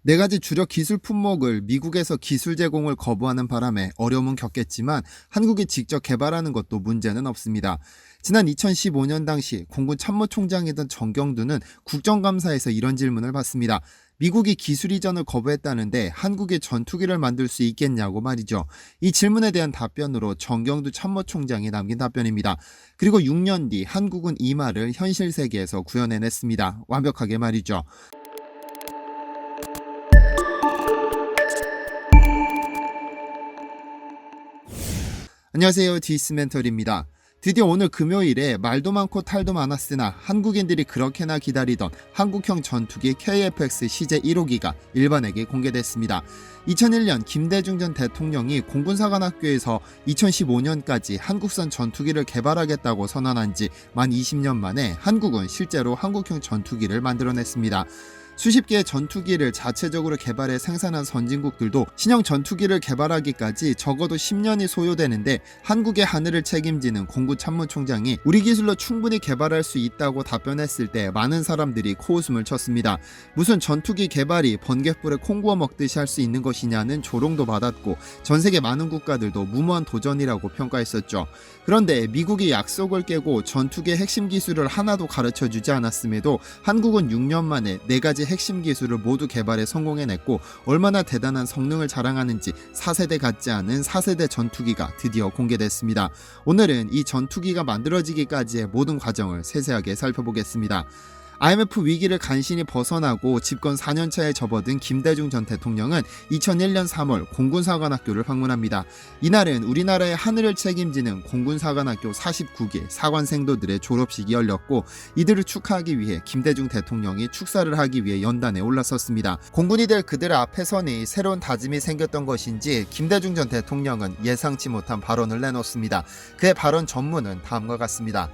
4가지 주력 기술 품목을 미국에서 기술 제공을 거부하는 바람에 어려움은 겪겠지만 한국이 직접 개발하는 것도 문제는 없습니다. 지난 2015년 당시 공군 참모총장이던 정경두는 국정감사에서 이런 질문을 받습니다. 미국이 기술 이전을 거부했다는데 한국이 전투기를 만들 수 있겠냐고 말이죠. 이 질문에 대한 답변으로 정경두 참모총장이 남긴 답변입니다. 그리고 6년 뒤 한국은 이 말을 현실 세계에서 구현해냈습니다. 완벽하게 말이죠. 안녕하세요, 디스멘털입니다. 드디어 오늘 금요일에 말도 많고 탈도 많았으나 한국인들이 그렇게나 기다리던 한국형 전투기 KF-X CJ 1호기가 일반에게 공개됐습니다. 2001년 김대중 전 대통령이 공군사관학교에서 2015년까지 한국산 전투기를 개발하겠다고 선언한 지 만 20년 만에 한국은 실제로 한국형 전투기를 만들어냈습니다. 수십 개의 전투기를 자체적으로 개발해 생산한 선진국들도 신형 전투기를 개발하기까지 적어도 10년이 소요되는데 한국의 하늘을 책임지는 공군 참모총장이 우리 기술로 충분히 개발할 수 있다고 답변했을 때 많은 사람들이 코웃음을 쳤습니다. 무슨 전투기 개발이 번갯불에 콩 구워 먹듯이 할 수 있는 것이냐는 조롱도 받았고 전 세계 많은 국가들도 무모한 도전이라고 평가했었죠. 그런데 미국이 약속을 깨고 전투기의 핵심 기술을 하나도 가르쳐주지 않았음에도 한국은 6년 만에 4가지 핵심 기술을 모두 개발에 성공해냈고 얼마나 대단한 성능을 자랑하는지 4세대 같지 않은 4세대 전투기가 드디어 공개됐습니다. 오늘은 이 전투기가 만들어지기까지의 모든 과정을 세세하게 살펴보겠습니다. IMF 위기를 간신히 벗어나고 집권 4년차에 접어든 김대중 전 대통령은 2001년 3월 공군사관학교를 방문합니다. 이날은 우리나라의 하늘을 책임지는 공군사관학교 49기 사관생도들의 졸업식이 열렸고 이들을 축하하기 위해 김대중 대통령이 축사를 하기 위해 연단에 올라섰습니다. 공군이 될 그들 앞에 서니 새로운 다짐이 생겼던 것인지 김대중 전 대통령은 예상치 못한 발언을 내놓습니다. 그의 발언 전문은 다음과 같습니다.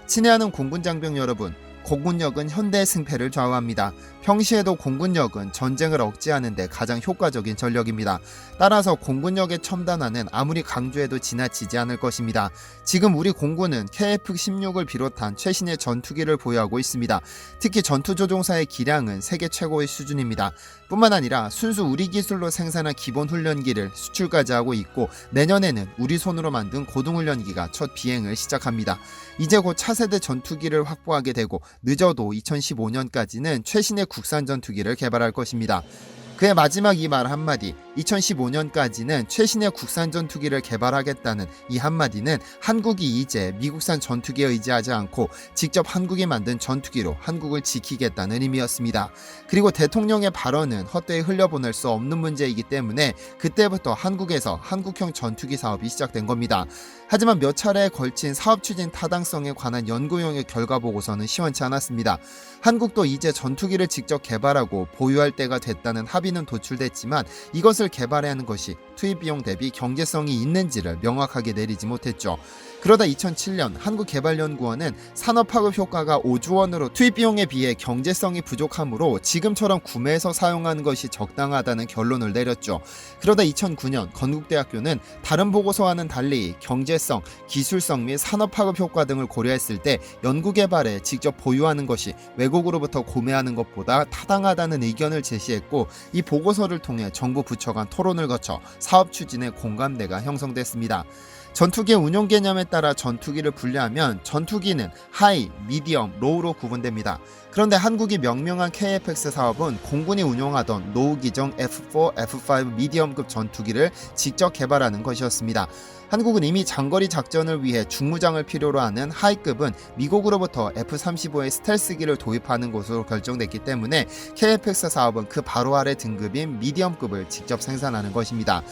친애하는 공군 장병 여러분, 공군력은 현대의 승패를 좌우합니다. 평시에도 공군력은 전쟁을 억제하는 데 가장 효과적인 전력입니다. 따라서 공군력의 첨단화는 아무리 강조해도 지나치지 않을 것입니다. 지금 우리 공군은 KF-16을 비롯한 최신의 전투기를 보유하고 있습니다. 특히 전투조종사의 기량은 세계 최고의 수준입니다. 뿐만 아니라 순수 우리 기술로 생산한 기본 훈련기를 수출까지 하고 있고 내년에는 우리 손으로 만든 고등훈련기가 첫 비행을 시작합니다. 이제 곧 차세대 전투기를 확보하게 되고 늦어도 2015년까지는 최신의 국산 전투기를 개발할 것입니다. 그의 마지막 이 말 한마디, 2015년까지는 최신의 국산 전투기를 개발하겠다는 이 한마디는 한국이 이제 미국산 전투기에 의지하지 않고 직접 한국이 만든 전투기로 한국을 지키겠다는 의미였습니다. 그리고 대통령의 발언은 헛되이 흘려보낼 수 없는 문제이기 때문에 그때부터 한국에서 한국형 전투기 사업이 시작된 겁니다. 하지만 몇 차례에 걸친 사업 추진 타당성에 관한 연구용의 결과 보고서는 시원치 않았습니다. 한국도 이제 전투기를 직접 개발하고 보유할 때가 됐다는 합의는 도출됐지만 이것을 개발해야 하는 것이 투입 비용 대비 경제성이 있는지를 명확하게 내리지 못했죠. 그러다 2007년 한국개발연구원은 산업파급 효과가 5조 원으로 투입 비용에 비해 경제성이 부족하므로 지금처럼 구매해서 사용하는 것이 적당하다는 결론을 내렸죠. 그러다 2009년 건국대학교는 다른 보고서와는 달리 경제성, 기술성 및 산업파급 효과 등을 고려했을 때 연구개발에 직접 보유하는 것이 외국으로부터 구매하는 것보다 타당하다는 의견을 제시했고 이 보고서를 통해 정부 부처 간 토론을 거쳐 사업 추진의 공감대가 형성됐습니다. 전투기의 운용 개념에 따라 전투기를 분류하면 전투기는 하이, 미디엄, 로우로 구분됩니다. 그런데 한국이 명명한 KF-X 사업은 공군이 운용하던 노후 기종 F4, F5 미디엄급 전투기를 직접 개발하는 것이었습니다. 한국은 이미 장거리 작전을 위해 중무장을 필요로 하는 하이급은 미국으로부터 F-35의 스텔스기를 도입하는 것으로 결정됐기 때문에 KF-X 사업은 그 바로 아래 등급인 미디엄급을 직접 생산하는 것입니다.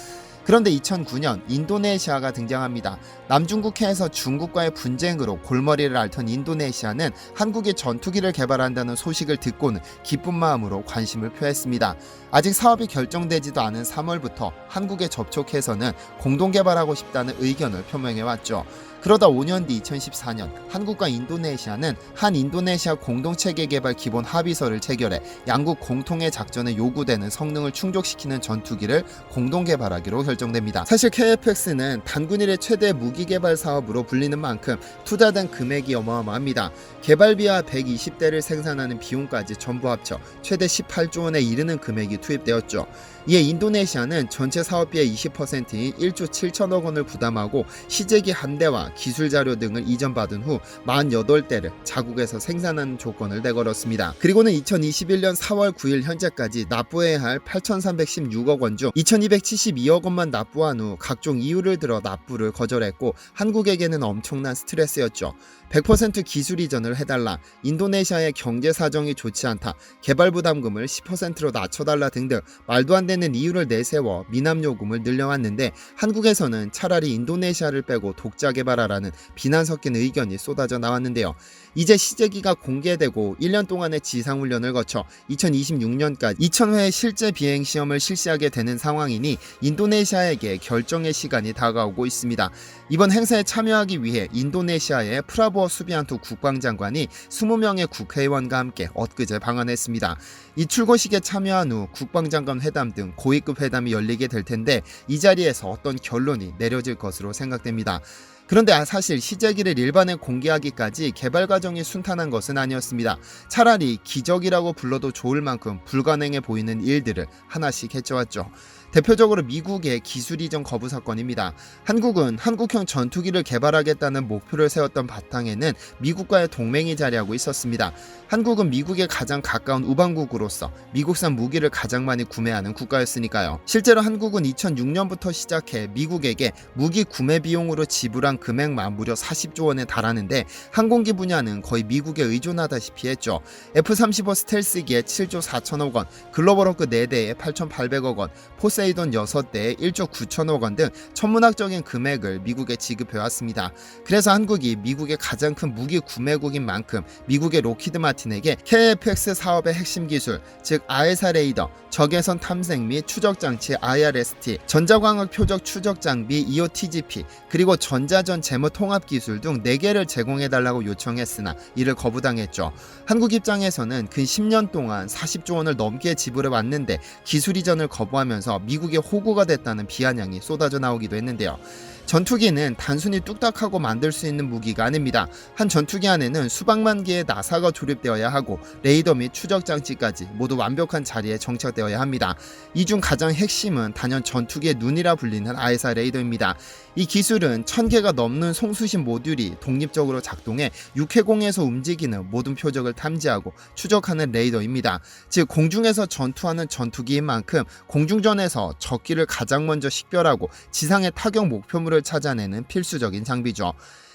그런데 2009년 인도네시아가 등장합니다. 남중국해에서 중국과의 분쟁으로 골머리를 앓던 인도네시아는 한국이 전투기를 개발한다는 소식을 듣고는 기쁜 마음으로 관심을 표했습니다. 아직 사업이 결정되지도 않은 3월부터 한국에 접촉해서는 공동 개발하고 싶다는 의견을 표명해왔죠. 그러다 5년 뒤 2014년 한국과 인도네시아는 한인도네시아 공동체계 개발 기본 합의서를 체결해 양국 공통의 작전에 요구되는 성능을 충족시키는 전투기를 공동 개발하기로 결정됩니다. 사실 KFX는 단군일의 최대 무기 개발 사업으로 불리는 만큼 투자된 금액이 어마어마합니다. 개발비와 120대를 생산하는 비용까지 전부 합쳐 최대 18조 원에 이르는 금액이 투입되었죠. 이에 인도네시아는 전체 사업비의 20%인 1조 7천억 원을 부담하고 시제기 한 대와 기술 자료 등을 이전받은 후 48대를 자국에서 생산하는 조건을 내걸었습니다. 그리고는 2021년 4월 9일 현재까지 납부해야 할 8,316억 원 중 2,272억 원만 납부한 후 각종 이유를 들어 납부를 거절했고 한국에게는 엄청난 스트레스였죠. 100% 기술 이전을 해달라, 인도네시아의 경제 사정이 좋지 않다, 개발 부담금을 10%로 낮춰달라 등등 말도 안 되는 이유를 내세워 미납 요금을 늘려왔는데 한국에서는 차라리 인도네시아를 빼고 독자 개발하라는 비난 섞인 의견이 쏟아져 나왔는데요. 이제 시제기가 공개되고 1년 동안의 지상훈련을 거쳐 2026년까지 2,000회의 실제 비행 시험을 실시하게 되는 상황이니 인도네시아에게 결정의 시간이 다가오고 있습니다. 이번 행사에 참여하기 위해 인도네시아의 프라보어 수비안투 국방장관이 20명의 국회의원과 함께 엊그제 방한했습니다. 이 출고식에 참여한 후 국방장관 회담 등 고위급 회담이 열리게 될 텐데 이 자리에서 어떤 결론이 내려질 것으로 생각됩니다. 그런데 사실 시제기를 일반에 공개하기까지 개발 과정이 순탄한 것은 아니었습니다. 차라리 기적이라고 불러도 좋을 만큼 불가능해 보이는 일들을 하나씩 해쳐왔죠. 대표적으로 미국의 기술 이전 거부 사건입니다. 한국은 한국형 전투기를 개발하겠다는 목표를 세웠던 바탕에는 미국과의 동맹이 자리하고 있었습니다. 한국은 미국에 가장 가까운 우방국으로서 미국산 무기를 가장 많이 구매하는 국가였으니까요. 실제로 한국은 2006년부터 시작해 미국에게 무기 구매 비용으로 지불한 금액만 무려 40조 원에 달하는데 항공기 분야는 거의 미국에 의존하다시피 했죠. F-35 스텔스기에 7조 4천억 원, 글로벌호크 4대에 8,800억 원, 포세이돈 6대에 1조 9천억 원 등 천문학적인 금액을 미국에 지급해왔습니다. 그래서 한국이 미국의 가장 큰 무기 구매국인 만큼 미국의 로키드 마틴에게 KFX 사업의 핵심 기술, 즉 아에사 레이더, 적외선 탐색 및 추적 장치 IRST, 전자광학 표적 추적 장비 EOTGP, 그리고 전자전 재무 통합 기술 등 4개를 제공해달라고 요청했으나 이를 거부당했죠. 한국 입장에서는 근 10년 동안 40조 원을 넘게 지불해왔는데 기술 이전을 거부하면서 미국의 호구가 됐다는 비아냥이 쏟아져 나오기도 했는데요. 전투기는 단순히 뚝딱하고 만들 수 있는 무기가 아닙니다. 한 전투기 안에는 수백만 개의 나사가 조립되어야 하고 레이더 및 추적 장치까지 모두 완벽한 자리에 정착되어야 합니다. 이 중 가장 핵심은 단연 전투기의 눈이라 불리는 아에사 레이더입니다. 이 기술은 1000개가 넘는 송수신 모듈이 독립적으로 작동해 육해공에서 움직이는 모든 표적을 탐지하고 추적하는 레이더입니다. 즉 공중에서 전투하는 전투기인 만큼 공중전에서 적기를 가장 먼저 식별하고 지상의 타격 목표물을 찾아내는 필수적인 장비죠.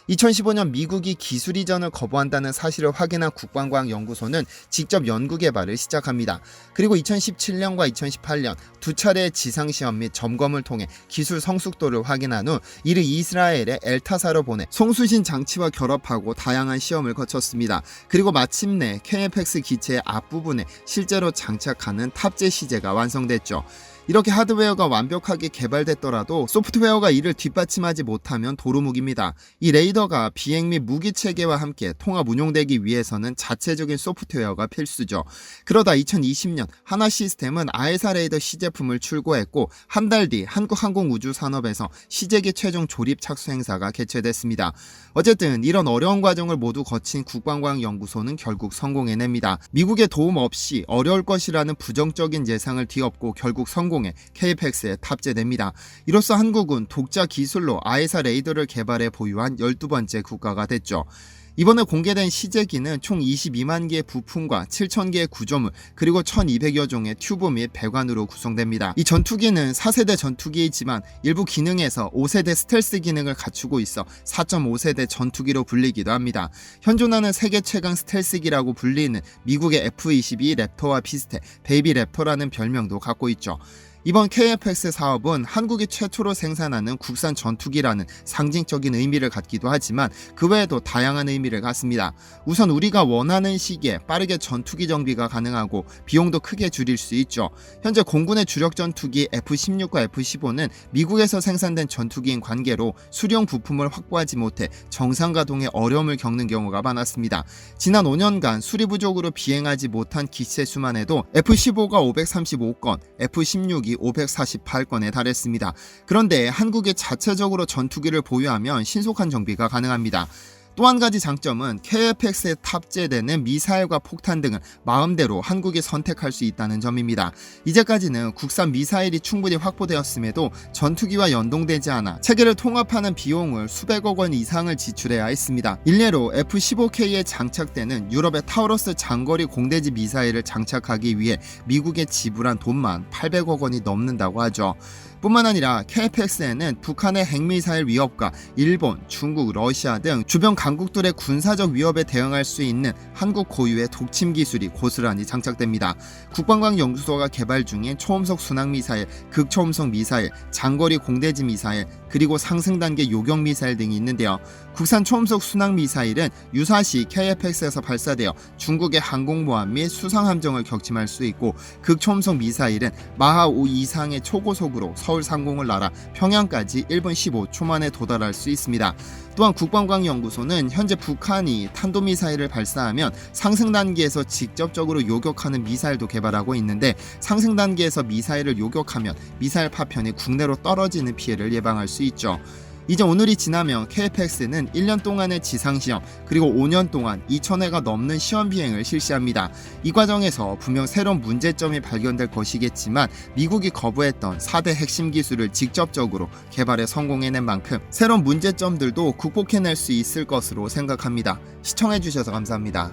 2015년 미국이 기술 이전을 거부한다는 사실을 확인한 국방과학연구소는 직접 연구 개발을 시작합니다. 그리고 2017년과 2018년 두 차례의 지상시험 및 점검을 통해 기술 성숙도를 확인한 후 이를 이스라엘의 엘타사로 보내 송수신 장치와 결합하고 다양한 시험을 거쳤습니다. 그리고 마침내 KFX 기체의 앞부분에 실제로 장착하는 탑재 시제가 완성됐죠. 이렇게 하드웨어가 완벽하게 개발됐더라도 소프트웨어가 이를 뒷받침하지 못하면 도루묵입니다. 이 레이더가 비행 및 무기 체계와 함께 통합 운용되기 위해서는 자체적인 소프트웨어가 필수죠. 그러다 2020년 하나 시스템은 아에사 레이더 시제품을 출고했고 한 달 뒤 한국항공우주산업에서 시제기 최종 조립 착수 행사가 개최됐습니다. 어쨌든 이런 어려운 과정을 모두 거친 국방과학연구소는 결국 성공해냅니다. 미국의 도움 없이 어려울 것이라는 부정적인 예상을 뒤엎고 결국 성공해 KFX에 탑재됩니다. 이로써 한국은 독자 기술로 아에사 레이더를 개발해 보유한 12번째 국가가 됐죠. 이번에 공개된 시제기는 총 22만 개의 부품과 7,000개의 구조물 그리고 1,200여 종의 튜브 및 배관으로 구성됩니다. 이 전투기는 4세대 전투기이지만 일부 기능에서 5세대 스텔스 기능을 갖추고 있어 4.5세대 전투기로 불리기도 합니다. 현존하는 세계 최강 스텔스기라고 불리는 미국의 F-22 랩터와 비슷해 베이비 랩터라는 별명도 갖고 있죠. 이번 KF-X 사업은 한국이 최초로 생산하는 국산 전투기라는 상징적인 의미를 갖기도 하지만 그 외에도 다양한 의미를 갖습니다. 우선 우리가 원하는 시기에 빠르게 전투기 정비가 가능하고 비용도 크게 줄일 수 있죠. 현재 공군의 주력 전투기 F-16과 F-15는 미국에서 생산된 전투기인 관계로 수령 부품을 확보하지 못해 정상 가동에 어려움을 겪는 경우가 많았습니다. 지난 5년간 수리 부족으로 비행하지 못한 기체 수만 해도 F-15가 535건, F-16이 548건에 달했습니다. 그런데 한국이 자체적으로 전투기를 보유하면 신속한 정비가 가능합니다. 또 한 가지 장점은 KF-X에 탑재되는 미사일과 폭탄 등을 마음대로 한국이 선택할 수 있다는 점입니다. 이제까지는 국산 미사일이 충분히 확보되었음에도 전투기와 연동되지 않아 체계를 통합하는 비용을 수백억 원 이상을 지출해야 했습니다. 일례로 F-15K에 장착되는 유럽의 타우러스 장거리 공대지 미사일을 장착하기 위해 미국에 지불한 돈만 800억 원이 넘는다고 하죠. 뿐만 아니라 KF-X에는 북한의 핵미사일 위협과 일본, 중국, 러시아 등 주변 강국들의 군사적 위협에 대응할 수 있는 한국 고유의 독침 기술이 고스란히 장착됩니다. 국방과학연구소가 개발 중인 초음속 순항미사일, 극초음속 미사일, 장거리 공대지 미사일, 그리고 상승 단계 요격 미사일 등이 있는데요. 국산 초음속 순항미사일은 유사시 KF-X에서 발사되어 중국의 항공모함 및 수상함정을 격침할 수 있고, 극초음속 미사일은 마하 5 이상의 초고속으로 서울 상공을 날아 평양까지 1분 15초 만에 도달할 수 있습니다. 또한 국방과학연구소는 현재 북한이 탄도미사일을 발사하면 상승 단계에서 직접적으로 요격하는 미사일도 개발하고 있는데, 상승 단계에서 미사일을 요격하면 미사일 파편이 국내로 떨어지는 피해를 예방할 수 있죠. 이제 오늘이 지나면 KF-X는 1년 동안의 지상시험, 그리고 5년 동안 2,000회가 넘는 시험 비행을 실시합니다. 이 과정에서 분명 새로운 문제점이 발견될 것이겠지만 미국이 거부했던 4대 핵심 기술을 직접적으로 개발에 성공해낸 만큼 새로운 문제점들도 극복해낼 수 있을 것으로 생각합니다. 시청해주셔서 감사합니다.